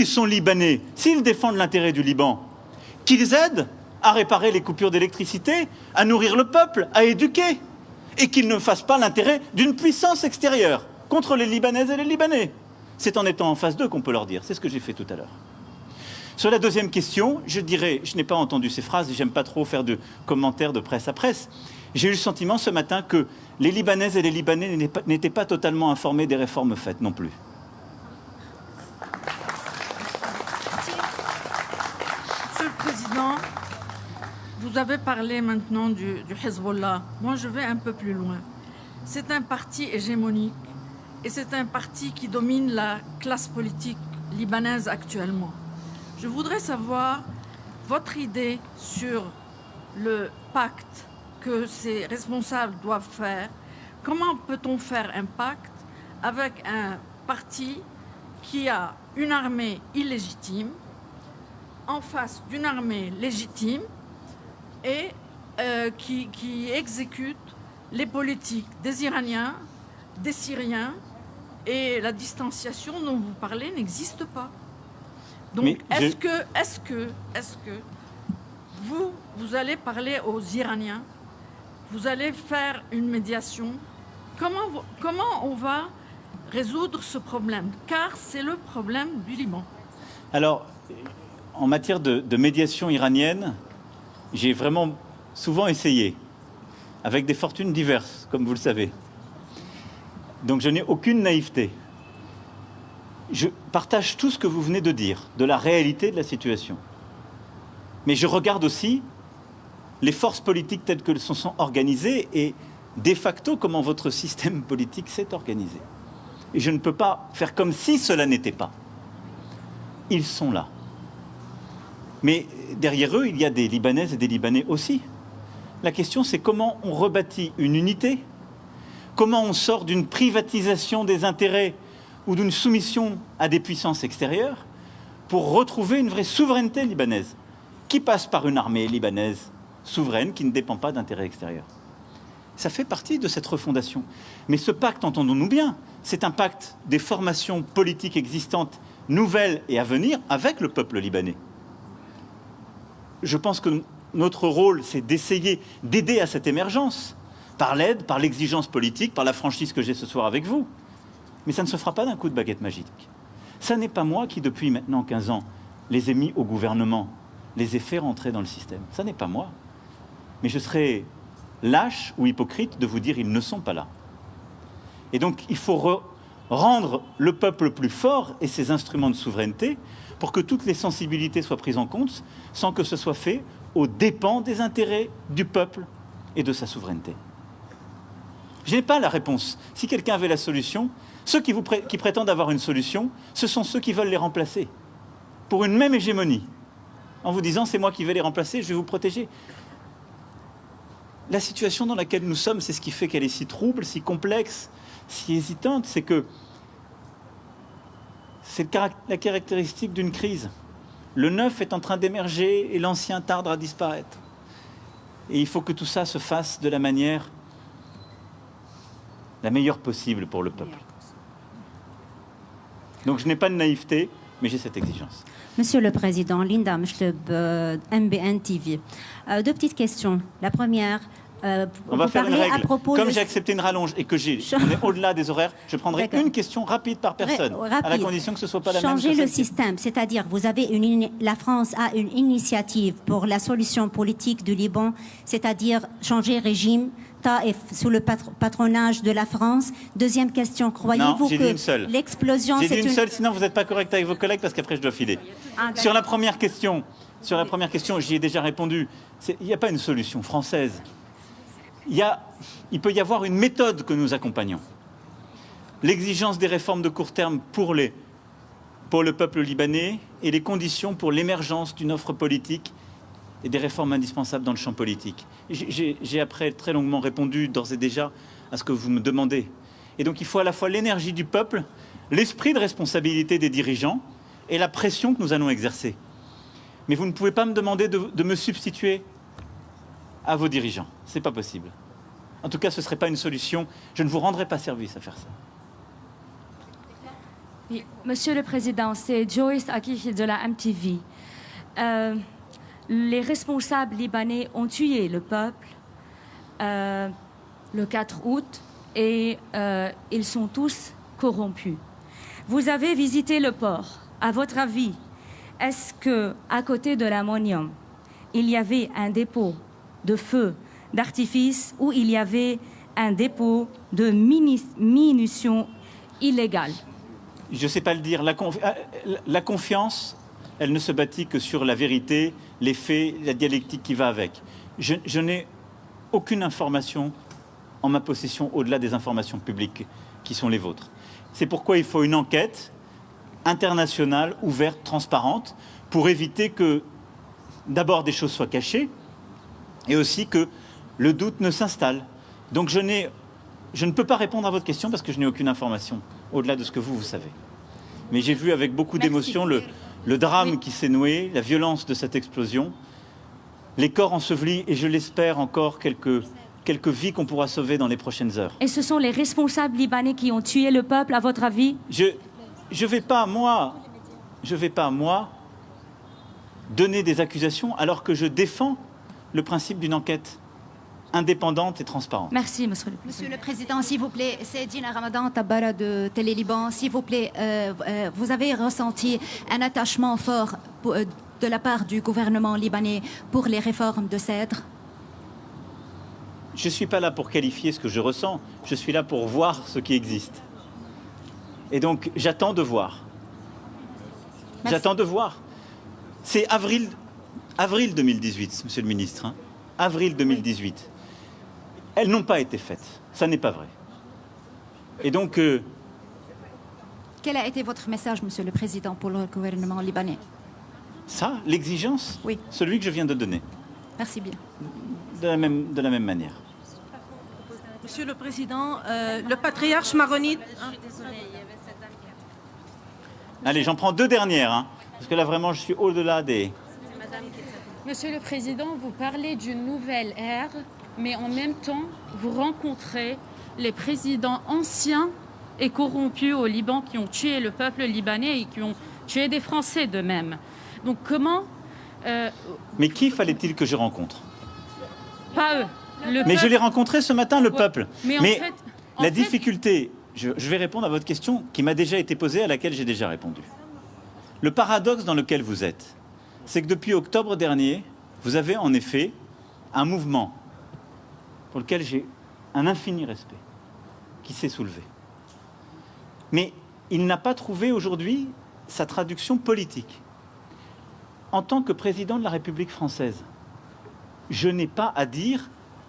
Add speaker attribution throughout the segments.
Speaker 1: s'ils sont libanais, s'ils défendent l'intérêt du Liban, qu'ils aident à réparer les coupures d'électricité, à nourrir le peuple, à éduquer, et qu'ils ne fassent pas l'intérêt d'une puissance extérieure contre les Libanaises et les Libanais. C'est en étant en face d'eux qu'on peut leur dire. C'est ce que j'ai fait tout à l'heure. Sur la deuxième question, je dirais, je n'ai pas entendu ces phrases, et j'aime pas trop faire de commentaires de presse à presse. J'ai eu le sentiment ce matin que les Libanaises et les Libanais n'étaient pas totalement informés des réformes faites non plus.
Speaker 2: Monsieur le Président, vous avez parlé maintenant du Hezbollah. Moi, je vais un peu plus loin. C'est un parti hégémonique et c'est un parti qui domine la classe politique libanaise actuellement. Je voudrais savoir votre idée sur le pacte que ces responsables doivent faire. Comment peut-on faire un pacte avec un parti qui a une armée illégitime en face d'une armée légitime et qui exécute les politiques des Iraniens, des Syriens, et la distanciation dont vous parlez n'existe pas. Donc, est-ce que vous allez parler aux Iraniens, vous allez faire une médiation? Comment on va résoudre ce problème? Car c'est le problème du Liban.
Speaker 1: Alors, en matière de médiation iranienne, j'ai vraiment souvent essayé, avec des fortunes diverses, comme vous le savez. Donc je n'ai aucune naïveté. Je partage tout ce que vous venez de dire, de la réalité de la situation. Mais je regarde aussi les forces politiques telles qu'elles sont organisées et, de facto, comment votre système politique s'est organisé. Et je ne peux pas faire comme si cela n'était pas. Ils sont là. Mais derrière eux, il y a des Libanaises et des Libanais aussi. La question, c'est comment on rebâtit une unité, comment on sort d'une privatisation des intérêts ou d'une soumission à des puissances extérieures pour retrouver une vraie souveraineté libanaise, qui passe par une armée libanaise souveraine qui ne dépend pas d'intérêts extérieurs. Ça fait partie de cette refondation. Mais ce pacte, entendons-nous bien, c'est un pacte des formations politiques existantes, nouvelles et à venir, avec le peuple libanais. Je pense que notre rôle, c'est d'essayer d'aider à cette émergence, par l'aide, par l'exigence politique, par la franchise que j'ai ce soir avec vous. Mais ça ne se fera pas d'un coup de baguette magique. Ça n'est pas moi qui, depuis maintenant 15 ans, les ai mis au gouvernement, les ai fait rentrer dans le système. Ça n'est pas moi. Mais je serais lâche ou hypocrite de vous dire ils ne sont pas là. Et donc, il faut rendre le peuple plus fort et ses instruments de souveraineté pour que toutes les sensibilités soient prises en compte sans que ce soit fait aux dépens des intérêts du peuple et de sa souveraineté. Je n'ai pas la réponse. Si quelqu'un avait la solution, ceux qui prétendent avoir une solution, ce sont ceux qui veulent les remplacer pour une même hégémonie, en vous disant c'est moi qui vais les remplacer, je vais vous protéger. La situation dans laquelle nous sommes, c'est ce qui fait qu'elle est si trouble, si complexe, si hésitante, c'est que c'est la caractéristique d'une crise. Le neuf est en train d'émerger et l'ancien tarde à disparaître. Et il faut que tout ça se fasse de la manière la meilleure possible pour le peuple. Donc je n'ai pas de naïveté, mais j'ai cette exigence.
Speaker 3: Monsieur le Président, Linda Mchleb, MBN TV. Deux petites questions. La première,
Speaker 1: on va faire une règle. Comme
Speaker 3: de...
Speaker 1: j'ai accepté une rallonge et que on est au-delà des horaires, je prendrai une question rapide par personne, à la condition que ce ne soit pas la même.
Speaker 3: Changer le système, c'est-à-dire vous avez la France a une initiative pour la solution politique du Liban, c'est-à-dire changer régime Taïf sous le patronage de la France. Deuxième question, croyez-vous que l'explosion...
Speaker 1: J'ai dit une seule, sinon vous n'êtes pas correct avec vos collègues parce qu'après je dois filer. Sur la première question, j'y ai déjà répondu. Il n'y a pas une solution française. Il peut y avoir une méthode que nous accompagnons. L'exigence des réformes de court terme pour le peuple libanais et les conditions pour l'émergence d'une offre politique et des réformes indispensables dans le champ politique. J'ai après très longuement répondu d'ores et déjà à ce que vous me demandez. Et donc il faut à la fois l'énergie du peuple, l'esprit de responsabilité des dirigeants et la pression que nous allons exercer. Mais vous ne pouvez pas me demander de me substituer à vos dirigeants. Ce n'est pas possible. En tout cas, ce ne serait pas une solution. Je ne vous rendrai pas service à faire ça.
Speaker 4: Oui, Monsieur le Président, c'est Joyce Akiki de la MTV. Les responsables libanais ont tué le peuple le 4 août et ils sont tous corrompus. Vous avez visité le port. À votre avis, est-ce que à côté de l'ammonium, il y avait un dépôt de feu d'artifice ou il y avait un dépôt de munitions illégales?
Speaker 1: Je ne sais pas le dire. La confiance, elle ne se bâtit que sur la vérité, les faits, la dialectique qui va avec. Je n'ai aucune information en ma possession au-delà des informations publiques qui sont les vôtres. C'est pourquoi il faut une enquête internationale, ouverte, transparente, pour éviter que d'abord des choses soient cachées et aussi que le doute ne s'installe. Donc je ne peux pas répondre à votre question parce que je n'ai aucune information au-delà de ce que vous savez. Mais j'ai vu avec beaucoup d'émotion le drame qui s'est noué, la violence de cette explosion, les corps ensevelis et je l'espère encore quelques vies qu'on pourra sauver dans les prochaines heures.
Speaker 4: Et ce sont les responsables libanais qui ont tué le peuple, à votre avis?
Speaker 1: Je vais pas, moi, donner des accusations alors que je défends le principe d'une enquête indépendante et transparente.
Speaker 4: Merci, Monsieur le Président.
Speaker 3: Monsieur le Président, s'il vous plaît, c'est Dina Ramadan Tabara de Télé Liban. S'il vous plaît, vous avez ressenti un attachement fort de la part du gouvernement libanais pour les réformes de Cèdre?
Speaker 1: Je ne suis pas là pour qualifier ce que je ressens, je suis là pour voir ce qui existe. Et donc, j'attends de voir.
Speaker 3: Merci.
Speaker 1: J'attends de voir. C'est avril 2018, Monsieur le Ministre. Hein. Avril 2018. Oui. Elles n'ont pas été faites. Ça n'est pas vrai. Et donc...
Speaker 3: Quel a été votre message, Monsieur le Président, pour le gouvernement libanais?
Speaker 1: Ça, l'exigence?
Speaker 3: Oui.
Speaker 1: Celui que je viens de donner.
Speaker 3: Merci bien.
Speaker 1: De la même manière.
Speaker 5: Monsieur le Président, le patriarche maronite...
Speaker 1: Allez, j'en prends deux dernières, hein, parce que là, vraiment, je suis au-delà des...
Speaker 6: Monsieur le Président, vous parlez d'une nouvelle ère, mais en même temps, vous rencontrez les présidents anciens et corrompus au Liban qui ont tué le peuple libanais et qui ont tué des Français de même. Donc comment...
Speaker 1: Mais qui fallait-il que je rencontre?
Speaker 6: Pas eux.
Speaker 1: Mais je l'ai rencontré ce matin, le peuple.
Speaker 6: Mais
Speaker 1: la difficulté... Je vais répondre à votre question qui m'a déjà été posée, à laquelle j'ai déjà répondu. Le paradoxe dans lequel vous êtes, c'est que depuis octobre dernier, vous avez en effet un mouvement pour lequel j'ai un infini respect, qui s'est soulevé. Mais il n'a pas trouvé aujourd'hui sa traduction politique. En tant que président de la République française, je n'ai pas à dire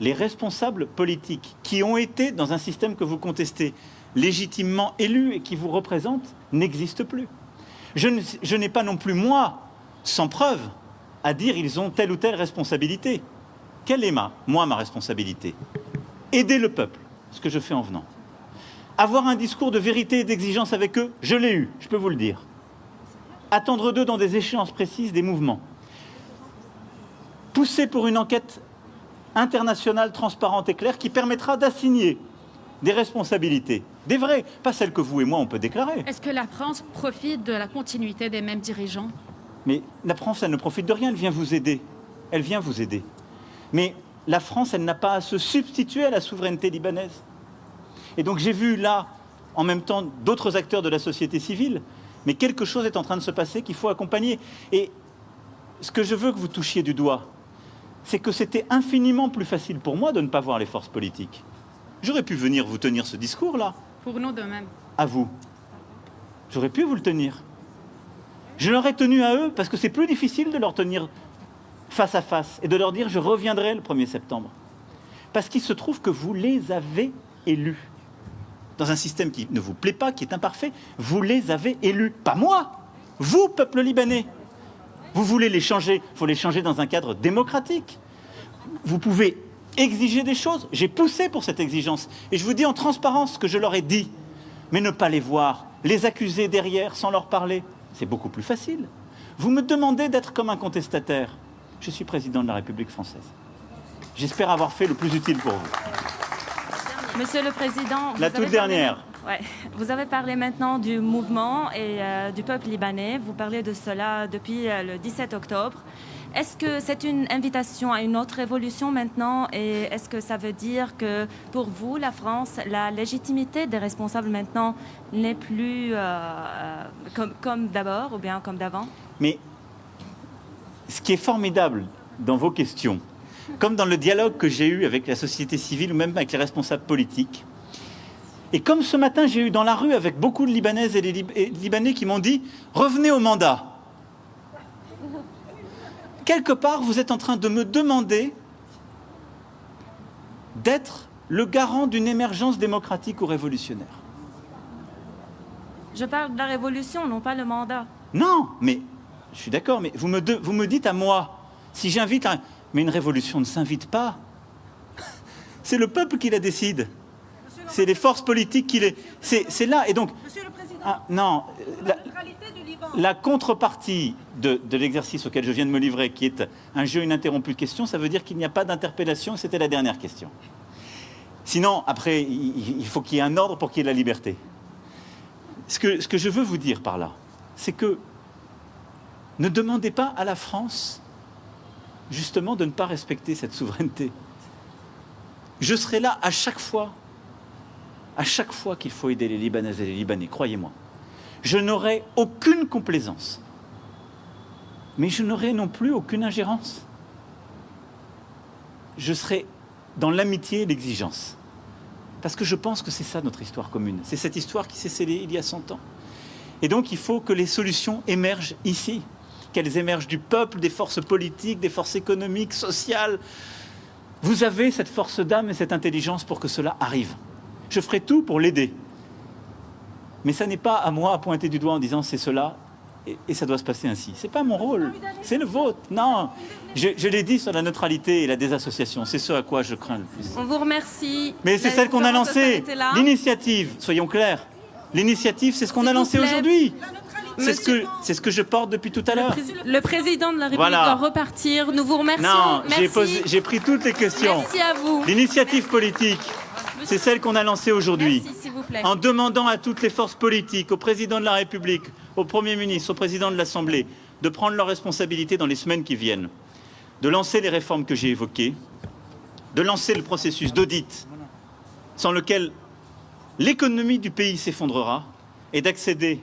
Speaker 1: les responsables politiques qui ont été dans un système que vous contestez, légitimement élus et qui vous représentent, n'existent plus. Je n'ai pas non plus, moi, sans preuve, à dire ils ont telle ou telle responsabilité. Quelle est ma responsabilité? Aider le peuple, ce que je fais en venant. Avoir un discours de vérité et d'exigence avec eux, je l'ai eu, je peux vous le dire. Attendre d'eux dans des échéances précises des mouvements. Pousser pour une enquête internationale, transparente et claire qui permettra d'assigner des responsabilités, des vraies, pas celles que vous et moi on peut déclarer.
Speaker 6: Est-ce que la France profite de la continuité des mêmes dirigeants?
Speaker 1: Mais la France, elle ne profite de rien, elle vient vous aider. Elle vient vous aider. Mais la France, elle n'a pas à se substituer à la souveraineté libanaise. Et donc j'ai vu là, en même temps, d'autres acteurs de la société civile, mais quelque chose est en train de se passer qu'il faut accompagner. Et ce que je veux que vous touchiez du doigt, c'est que c'était infiniment plus facile pour moi de ne pas voir les forces politiques. J'aurais pu venir vous tenir ce discours-là.
Speaker 6: Pour nous de même.
Speaker 1: À vous. J'aurais pu vous le tenir. Je l'aurais tenu à eux parce que c'est plus difficile de leur tenir face à face et de leur dire « je reviendrai le 1er septembre ». Parce qu'il se trouve que vous les avez élus. Dans un système qui ne vous plaît pas, qui est imparfait, vous les avez élus. Pas moi. Vous, peuple libanais. Vous voulez les changer, il faut les changer dans un cadre démocratique. Vous pouvez exiger des choses. J'ai poussé pour cette exigence. Et je vous dis en transparence ce que je leur ai dit. Mais ne pas les voir, les accuser derrière sans leur parler, c'est beaucoup plus facile. Vous me demandez d'être comme un contestataire. Je suis président de la République française. J'espère avoir fait le plus utile pour vous.
Speaker 4: Monsieur le Président...
Speaker 1: La toute dernière.
Speaker 4: Ouais. Vous avez parlé maintenant du mouvement et du peuple libanais. Vous parlez de cela depuis le 17 octobre. Est-ce que c'est une invitation à une autre révolution maintenant? Et est-ce que ça veut dire que pour vous, la France, la légitimité des responsables maintenant n'est plus comme d'abord ou bien comme d'avant?
Speaker 1: Mais ce qui est formidable dans vos questions, comme dans le dialogue que j'ai eu avec la société civile ou même avec les responsables politiques, et comme ce matin j'ai eu dans la rue avec beaucoup de Libanaises et de Libanais qui m'ont dit « revenez au mandat ». Quelque part, vous êtes en train de me demander d'être le garant d'une émergence démocratique ou révolutionnaire.
Speaker 4: Je parle de la révolution, non pas le mandat.
Speaker 1: Non, mais je suis d'accord, mais vous me dites à moi, si j'invite à... Mais une révolution ne s'invite pas. C'est le peuple qui la décide. C'est les forces politiques qui les... C'est là, et donc...
Speaker 5: Monsieur le Président,
Speaker 1: non,
Speaker 5: la neutralité du Liban.
Speaker 1: la contrepartie de l'exercice auquel je viens de me livrer, qui est un jeu ininterrompu de questions, ça veut dire qu'il n'y a pas d'interpellation, c'était la dernière question. Sinon, après, il faut qu'il y ait un ordre pour qu'il y ait la liberté. Ce que je veux vous dire par là, c'est que ne demandez pas à la France, justement, de ne pas respecter cette souveraineté. Je serai là à chaque fois qu'il faut aider les Libanaises et les Libanais, croyez-moi. Je n'aurai aucune complaisance, mais je n'aurai non plus aucune ingérence. Je serai dans l'amitié et l'exigence. Parce que je pense que c'est ça notre histoire commune. C'est cette histoire qui s'est scellée il y a 100 ans. Et donc il faut que les solutions émergent ici, qu'elles émergent du peuple, des forces politiques, des forces économiques, sociales. Vous avez cette force d'âme et cette intelligence pour que cela arrive. Je ferai tout pour l'aider. Mais ça n'est pas à moi à pointer du doigt en disant c'est cela et ça doit se passer ainsi. C'est pas mon rôle, c'est le vôtre. Non, je l'ai dit sur la neutralité et la désassociation, c'est ce à quoi je crains le plus.
Speaker 4: On vous remercie.
Speaker 1: Mais c'est celle qu'on a lancée, l'initiative, soyons clairs. L'initiative, c'est ce qu'on a lancé aujourd'hui. C'est ce que je porte depuis tout à l'heure.
Speaker 5: Le président de la République doit repartir. Nous vous remercions.
Speaker 1: Non,
Speaker 5: merci.
Speaker 1: j'ai pris toutes les questions.
Speaker 5: Merci à vous.
Speaker 1: L'initiative politique, c'est celle qu'on a lancée aujourd'hui.
Speaker 5: Merci, s'il vous plaît.
Speaker 1: En demandant à toutes les forces politiques, au président de la République, au Premier ministre, au président de l'Assemblée, de prendre leurs responsabilités dans les semaines qui viennent, de lancer les réformes que j'ai évoquées, de lancer le processus d'audit sans lequel l'économie du pays s'effondrera et d'accéder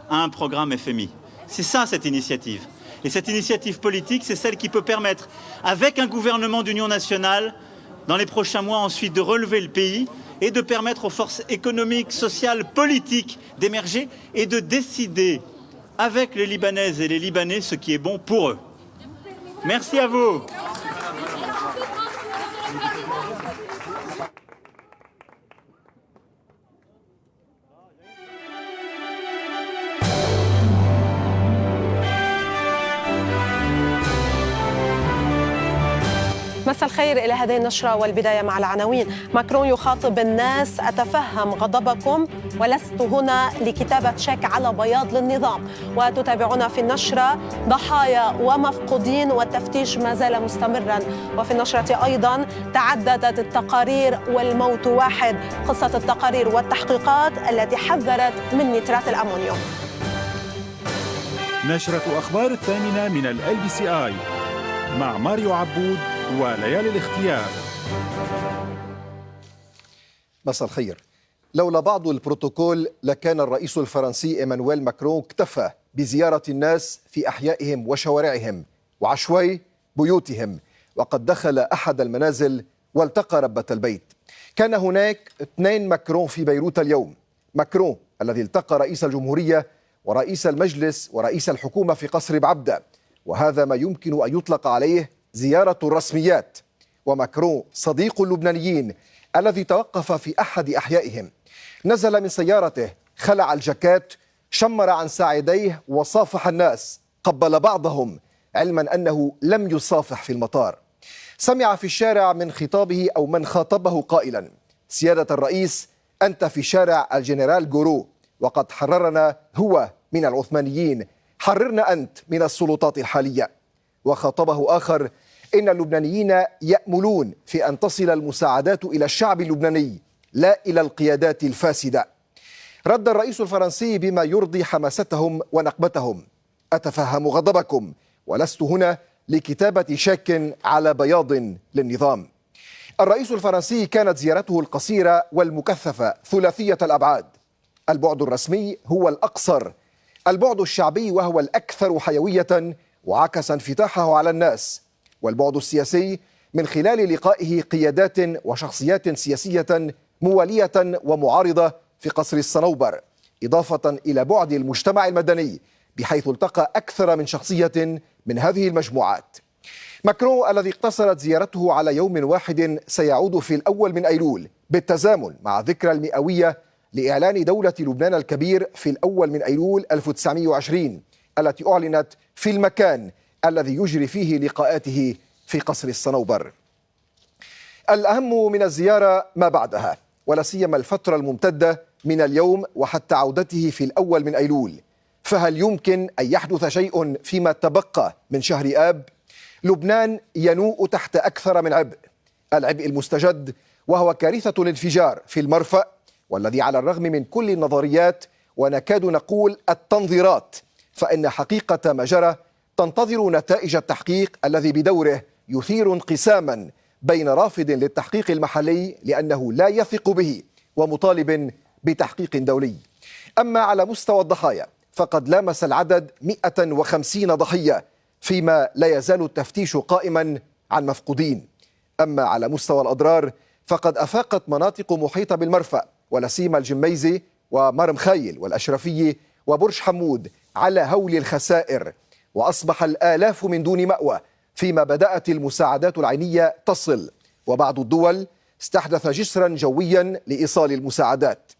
Speaker 1: à un programme FMI. C'est ça, cette initiative. Et cette initiative politique, c'est celle qui peut permettre, avec un gouvernement d'union nationale, dans les prochains mois ensuite, de relever le pays et de permettre aux forces économiques, sociales, politiques d'émerger et de décider avec les Libanaises et les Libanais ce qui est bon pour eux. Merci à vous.
Speaker 7: مساء الخير إلى هذه النشرة والبداية مع العناوين. ماكرون يخاطب الناس: أتفهم غضبكم ولست هنا لكتابة شيك على بياض للنظام. وتتابعون في النشرة ضحايا ومفقودين والتفتيش ما زال مستمرا. وفي النشرة أيضا تعددت التقارير والموت واحد، قصة التقارير والتحقيقات التي حذرت من نترات الأمونيوم.
Speaker 8: نشرة أخبار 8 من LBCI مع ماريو عبود وليالي الاختيار.
Speaker 9: مساء الخير. لولا بعض البروتوكول لكان الرئيس الفرنسي إيمانويل ماكرون اكتفى بزيارة الناس في أحيائهم وشوارعهم وعشوائي بيوتهم، وقد دخل أحد المنازل والتقى ربة البيت. كان هناك 2 ماكرون في بيروت اليوم: ماكرون الذي التقى رئيس الجمهورية ورئيس المجلس ورئيس الحكومة في قصر بعبدة، وهذا ما يمكن أن يطلق عليه زيارة الرسميات، وماكرون صديق اللبنانيين الذي توقف في أحد أحيائهم، نزل من سيارته، خلع الجاكيت، شمر عن ساعديه وصافح الناس، قبل بعضهم، علما أنه لم يصافح في المطار. سمع في الشارع من خطابه أو من خاطبه قائلا: سيادة الرئيس، أنت في شارع الجنرال جورو، وقد حررنا هو من العثمانيين، حررنا أنت من السلطات الحالية. وخاطبه آخر: إن اللبنانيين يأملون في أن تصل المساعدات إلى الشعب اللبناني لا إلى القيادات الفاسدة. رد الرئيس الفرنسي بما يرضي حماستهم ونقمتهم: أتفهم غضبكم ولست هنا لكتابة شيك على بياض للنظام. الرئيس الفرنسي كانت زيارته القصيرة والمكثفة ثلاثية الأبعاد. البعد الرسمي هو الأقصر، البعد الشعبي وهو الأكثر حيوية وعكس انفتاحه على الناس، والبعد السياسي من خلال لقائه قيادات وشخصيات سياسية موالية ومعارضة في قصر الصنوبر، إضافة إلى بعد المجتمع المدني بحيث التقى أكثر من شخصية من هذه المجموعات. ماكرون الذي اقتصرت زيارته على يوم واحد سيعود في الأول من أيلول بالتزامن مع ذكرى المئوية لإعلان دولة لبنان الكبير في الأول من أيلول 1920 التي أعلنت في المكان الذي يجري فيه لقاءاته في قصر الصنوبر. الأهم من الزيارة ما بعدها، ولا سيما الفترة الممتدة من اليوم وحتى عودته في الأول من أيلول. فهل يمكن أن يحدث شيء فيما تبقى من شهر آب؟ لبنان ينوء تحت أكثر من عبء، العبء المستجد وهو كارثة الانفجار في المرفأ، والذي على الرغم من كل النظريات ونكاد نقول التنظيرات فإن حقيقة ما جرى تنتظر نتائج التحقيق الذي بدوره يثير انقساما بين رافض للتحقيق المحلي لأنه لا يثق به ومطالب بتحقيق دولي. أما على مستوى الضحايا فقد لامس العدد 150 ضحية، فيما لا يزال التفتيش قائما عن مفقودين. أما على مستوى الأضرار فقد أفاقت مناطق محيطة بالمرفأ ولا سيما الجميزي ومرم خايل والأشرفية وبرج حمود على هول الخسائر، وأصبح الآلاف من دون مأوى، فيما بدأت المساعدات العينية تصل، وبعض الدول استحدث جسرا جويا لإيصال المساعدات.